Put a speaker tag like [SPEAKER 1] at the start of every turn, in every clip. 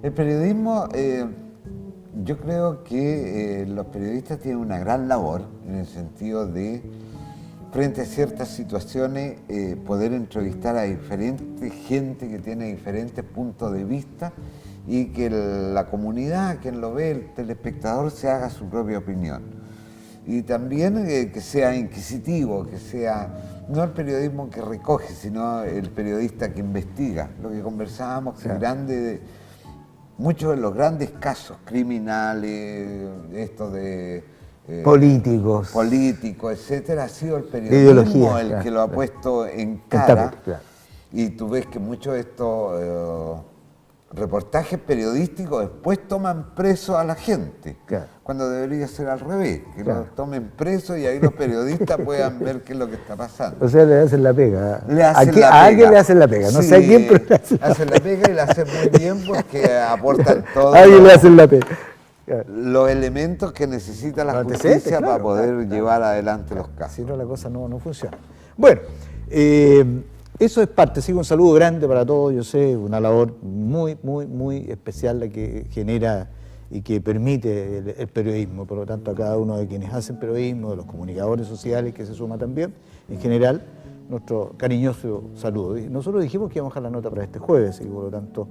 [SPEAKER 1] El periodismo, yo creo que los periodistas tienen una gran labor en el sentido de, frente a ciertas situaciones, poder entrevistar a diferente gente que tiene diferentes puntos de vista y que la comunidad, quien lo ve, el telespectador, se haga su propia opinión. Y también que sea inquisitivo, que sea no el periodismo que recoge, sino el periodista que investiga. Lo que conversábamos, que muchos de los grandes casos criminales, estos de
[SPEAKER 2] políticos,
[SPEAKER 1] etcétera, ha sido el periodismo el que lo ha puesto en cara.
[SPEAKER 2] Claro.
[SPEAKER 1] Y tú ves que muchos de estos reportajes periodísticos después toman preso a la gente, cuando debería ser al revés, que los tomen preso y ahí los periodistas puedan ver qué es lo que está pasando.
[SPEAKER 2] O sea, le hacen la pega.
[SPEAKER 1] A
[SPEAKER 2] alguien le hacen la pega, no sé a quién, pero
[SPEAKER 1] le hacen la pega y la hacen muy bien porque aportan todo.
[SPEAKER 2] A alguien le hacen la pega.
[SPEAKER 1] Los elementos que necesita la justicia para poder llevar adelante los casos.
[SPEAKER 2] Si no, la cosa no funciona. Bueno, eso es parte, así que un saludo grande para todos, yo sé, una labor muy especial la que genera y que permite el periodismo, por lo tanto a cada uno de quienes hacen periodismo, de los comunicadores sociales que se suma también, en general, nuestro cariñoso saludo. Y nosotros dijimos que íbamos a dejar la nota para este jueves y por lo tanto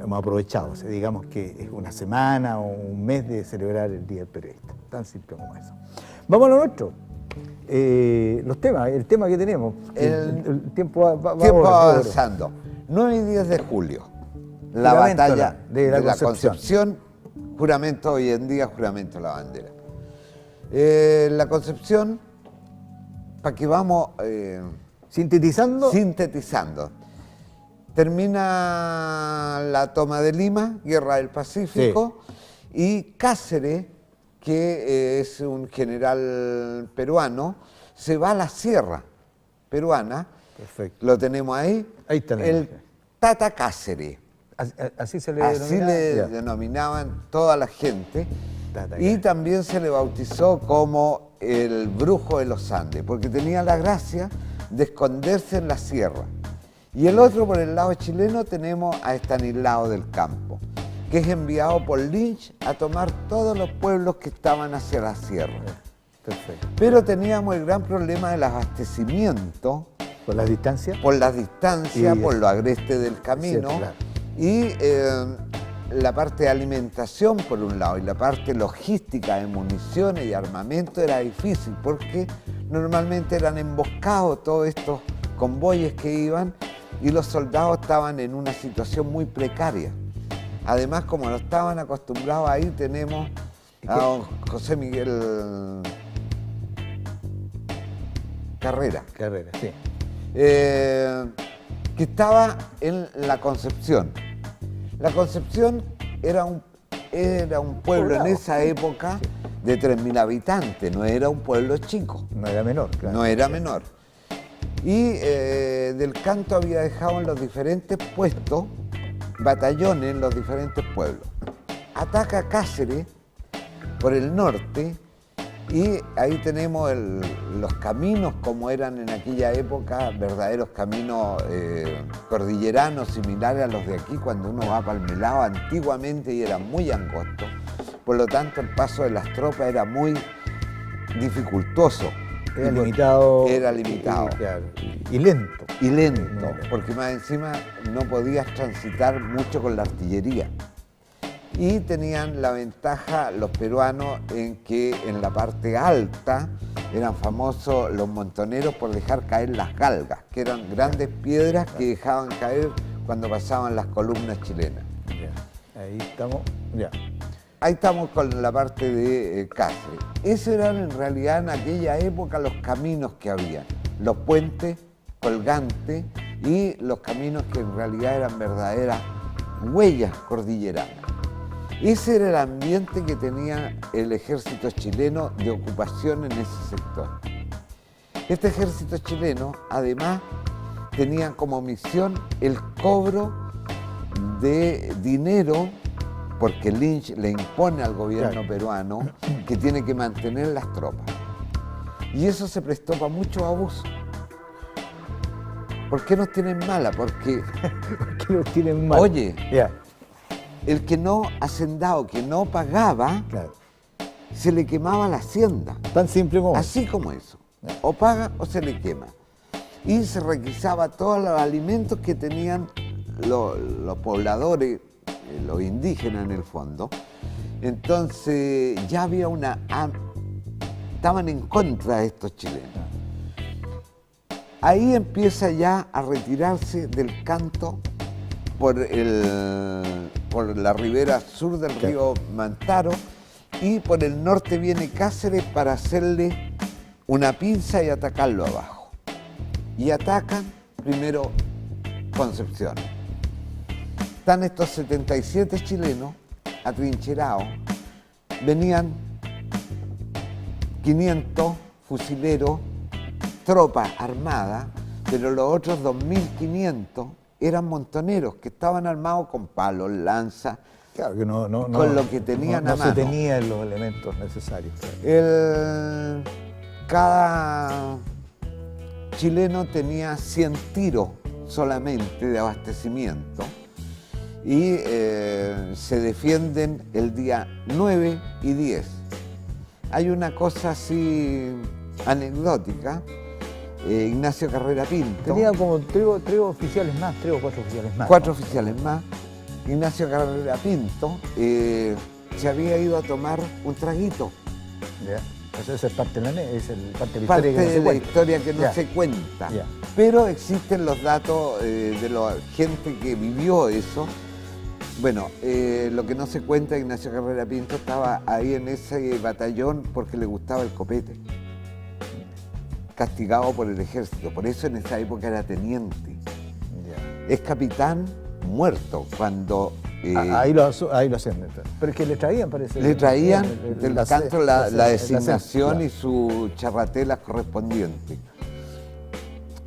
[SPEAKER 2] hemos aprovechado, o sea, digamos que es una semana o un mes de celebrar el Día del Periodista, tan simple como eso. Vamos a lo nuestro. Los temas, el tema que tenemos, el tiempo va
[SPEAKER 1] avanzando. 9 y 10 de julio, la batalla de la Concepción, juramento hoy en día, juramento de la bandera. La Concepción, para que vamos
[SPEAKER 2] sintetizando,
[SPEAKER 1] termina la toma de Lima, Guerra del Pacífico, y Cáceres, que es un general peruano, se va a la sierra peruana.
[SPEAKER 2] Perfecto.
[SPEAKER 1] Lo tenemos ahí.
[SPEAKER 2] Ahí está.
[SPEAKER 1] El Tata Cáceres.
[SPEAKER 2] Así se le
[SPEAKER 1] denominaban toda la gente. Y también se le bautizó como el Brujo de los Andes, porque tenía la gracia de esconderse en la sierra. Y el otro, por el lado chileno, tenemos a Estanislao del Campo, que es enviado por Lynch a tomar todos los pueblos que estaban hacia la sierra.
[SPEAKER 2] Perfecto.
[SPEAKER 1] Pero teníamos el gran problema del abastecimiento.
[SPEAKER 2] ¿Por las distancias?
[SPEAKER 1] Por las distancias, por lo agreste del camino. Sí, claro. Y la parte de alimentación, por un lado, y la parte logística de municiones y armamento era difícil, porque normalmente eran emboscados todos estos convoyes que iban, y los soldados estaban en una situación muy precaria. Además, como no estaban acostumbrados ahí, tenemos a don José Miguel Carrera.
[SPEAKER 2] Carrera, sí.
[SPEAKER 1] Que estaba en La Concepción. La Concepción era un pueblo en esa época de 3.000 habitantes, no era un pueblo chico.
[SPEAKER 2] No era menor, claro.
[SPEAKER 1] No era menor. Y Del Canto había dejado en los diferentes puestos batallones en los diferentes pueblos. Ataca Cáceres por el norte y ahí tenemos los caminos como eran en aquella época, verdaderos caminos cordilleranos similares a los de aquí cuando uno va para el Melao antiguamente, y eran muy angostos. Por lo tanto, el paso de las tropas era muy dificultoso.
[SPEAKER 2] Era limitado.
[SPEAKER 1] Era limitado.
[SPEAKER 2] Y lento.
[SPEAKER 1] Y lento, porque más encima no podías transitar mucho con la artillería. Y tenían la ventaja los peruanos en que en la parte alta eran famosos los montoneros por dejar caer las galgas, que eran grandes piedras que dejaban caer cuando pasaban las columnas chilenas.
[SPEAKER 2] Ahí estamos,
[SPEAKER 1] Ahí estamos con la parte de Cáceres. Esos eran en realidad en aquella época los caminos que había, los puentes colgantes y los caminos que en realidad eran verdaderas huellas cordilleranas. Ese era el ambiente que tenía el ejército chileno de ocupación en ese sector. Este ejército chileno, además, tenía como misión el cobro de dinero, porque Lynch le impone al gobierno peruano que tiene que mantener las tropas. Y eso se prestó para muchos abusos. ¿Por qué nos tienen mala? Porque...
[SPEAKER 2] ¿Por qué nos tienen mala?
[SPEAKER 1] Oye, el que no hacendado, que no pagaba,
[SPEAKER 2] Claro.
[SPEAKER 1] se le quemaba la hacienda.
[SPEAKER 2] Tan simple como
[SPEAKER 1] Así como eso. O paga o se le quema. Y se requisaba todos los alimentos que tenían los pobladores, los indígenas en el fondo. Entonces ya había estaban en contra de estos chilenos. Ahí empieza ya a retirarse del canto por la ribera sur del río Mantaro, y por el norte viene Cáceres para hacerle una pinza y atacarlo abajo. Y atacan primero Concepción. Están estos 77 chilenos atrincherados, venían 500 fusileros, tropa armada, pero los otros 2.500 eran montoneros que estaban armados con palos, lanzas,
[SPEAKER 2] Claro que
[SPEAKER 1] con lo que tenían a
[SPEAKER 2] no
[SPEAKER 1] mano.
[SPEAKER 2] se tenían los elementos necesarios. Claro.
[SPEAKER 1] Cada chileno tenía 100 tiros solamente de abastecimiento, y se defienden el día 9 y 10. Hay una cosa así anecdótica. Ignacio Carrera Pinto.
[SPEAKER 2] Tenía como tres oficiales más, 3 o 4 oficiales más.
[SPEAKER 1] 4 oficiales más. Ignacio Carrera Pinto se había ido a tomar un traguito.
[SPEAKER 2] Ya. Esa es parte de la
[SPEAKER 1] Parte
[SPEAKER 2] historia que no se
[SPEAKER 1] de la
[SPEAKER 2] cuenta.
[SPEAKER 1] historia que no
[SPEAKER 2] Ya.
[SPEAKER 1] se cuenta.
[SPEAKER 2] Ya.
[SPEAKER 1] Pero existen los datos de la gente que vivió eso. Bueno, lo que no se cuenta, Ignacio Carrera Pinto estaba ahí en ese batallón porque le gustaba el copete, castigado por el ejército, por eso en esa época era teniente.
[SPEAKER 2] Ya.
[SPEAKER 1] Es capitán muerto cuando
[SPEAKER 2] Ahí lo hacen. Pero es que le traían, parece.
[SPEAKER 1] le traían del canto la
[SPEAKER 2] la
[SPEAKER 1] designación
[SPEAKER 2] claro.
[SPEAKER 1] y sus charratelas correspondientes.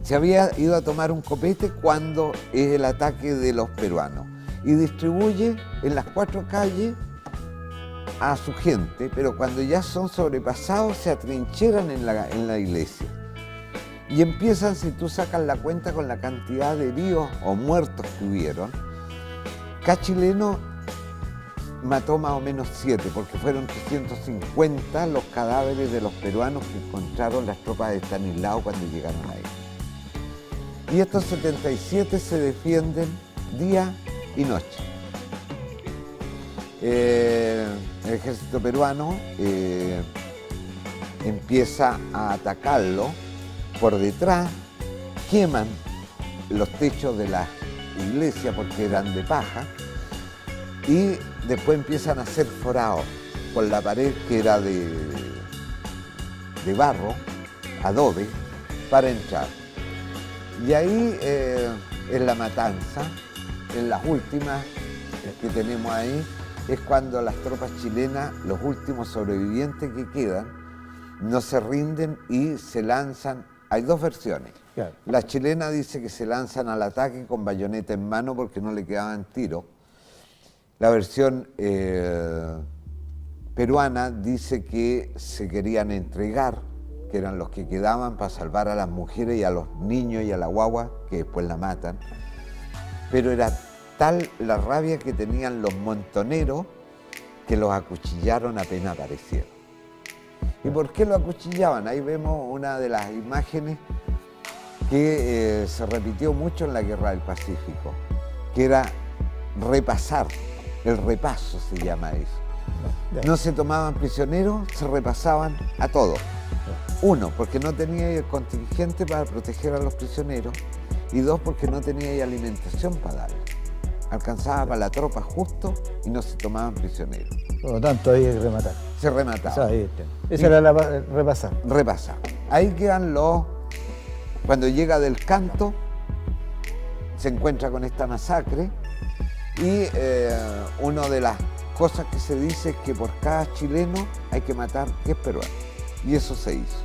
[SPEAKER 1] Se había ido a tomar un copete cuando es el ataque de los peruanos y distribuye en las 4 calles a su gente, pero cuando ya son sobrepasados se atrincheran en la iglesia. Y empiezan, si tú sacas la cuenta con la cantidad de heridos o muertos que hubieron, cada chileno mató más o menos 7, porque fueron 350 los cadáveres de los peruanos que encontraron las tropas de Estanislao cuando llegaron ahí. Y estos 77 se defienden día y noche. El ejército peruano empieza a atacarlo por detrás, queman los techos de las iglesias porque eran de paja, y después empiezan a hacer forados por la pared que era de barro, adobe, para entrar. Y ahí en la matanza, en las últimas que tenemos ahí, es cuando las tropas chilenas, los últimos sobrevivientes que quedan, no se rinden y se lanzan. Hay 2 versiones.
[SPEAKER 2] Claro.
[SPEAKER 1] La chilena dice que se lanzan al ataque con bayoneta en mano porque no le quedaban tiros. La versión peruana dice que se querían entregar, que eran los que quedaban para salvar a las mujeres y a los niños y a la guagua, que después la matan. Pero era tal la rabia que tenían los montoneros que los acuchillaron apenas aparecieron. ¿Y por qué lo acuchillaban? Ahí vemos una de las imágenes que se repitió mucho en la Guerra del Pacífico, que era repasar, el repaso se llama eso. No se tomaban prisioneros, se repasaban a todos. 1, porque no tenía el contingente para proteger a los prisioneros, y 2, porque no tenía alimentación para darle. Alcanzaba para la tropa justo y no se tomaban prisioneros.
[SPEAKER 2] Por lo tanto, ahí hay que rematar.
[SPEAKER 1] Se remataba.
[SPEAKER 2] O sea, ahí está. Esa era la repasar.
[SPEAKER 1] Repasar. Ahí quedan cuando llega del canto, se encuentra con esta masacre, y una de las cosas que se dice es que por cada chileno hay que matar 10 peruanos. Y eso se hizo.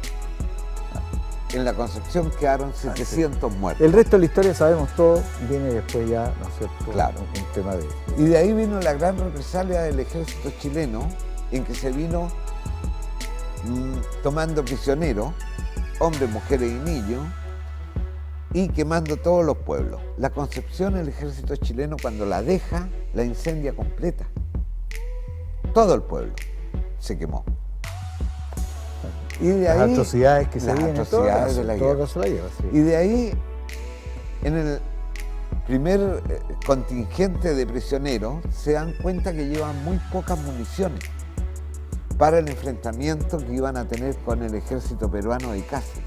[SPEAKER 1] En la Concepción quedaron 700 muertos.
[SPEAKER 2] El resto de la historia sabemos todo, viene después ya, ¿no es cierto?
[SPEAKER 1] Claro.
[SPEAKER 2] Un tema de...
[SPEAKER 1] Y de ahí vino la gran represalia del ejército chileno, en que se vino tomando prisioneros, hombres, mujeres y niños, y quemando todos los pueblos. La Concepción, el ejército chileno, cuando la deja, la incendia completa. Todo el pueblo se quemó. Y de
[SPEAKER 2] Las
[SPEAKER 1] ahí,
[SPEAKER 2] atrocidades que se
[SPEAKER 1] las
[SPEAKER 2] vienen
[SPEAKER 1] atrocidades de la
[SPEAKER 2] en todo
[SPEAKER 1] guerra.
[SPEAKER 2] caso la guerra. Sí.
[SPEAKER 1] Y de ahí, en el primer contingente de prisioneros, se dan cuenta que llevan muy pocas municiones para el enfrentamiento que iban a tener con el ejército peruano de Cáceres.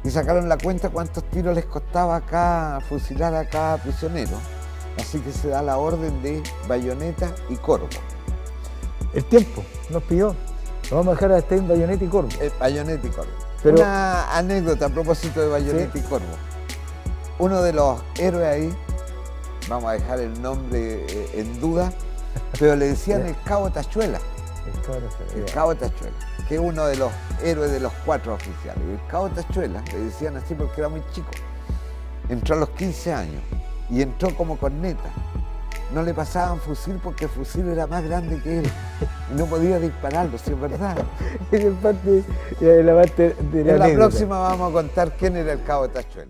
[SPEAKER 1] Y sacaron la cuenta cuántos tiros les costaba fusilar a cada prisionero. Así que se da la orden de bayoneta y corvo.
[SPEAKER 2] El tiempo nos pidió. Lo vamos a dejar a Stein, bayoneta y corvo.
[SPEAKER 1] Bayoneta y corvo.
[SPEAKER 2] Pero-
[SPEAKER 1] Una anécdota a propósito de bayoneta
[SPEAKER 2] Sí.
[SPEAKER 1] y corvo. Uno de los héroes ahí, vamos a dejar el nombre en duda, pero le decían el Cabo Tachuela. El Cabo Tachuela, que es uno de los héroes de los 4 oficiales. El Cabo Tachuela, le decían así porque era muy chico. Entró a los 15 años y entró como corneta. No le pasaban fusil porque el fusil era más grande que él y no podía dispararlo, si es verdad.
[SPEAKER 2] Es la parte de la
[SPEAKER 1] En la
[SPEAKER 2] anécdota.
[SPEAKER 1] próxima vamos a contar quién era el Cabo Tachuela.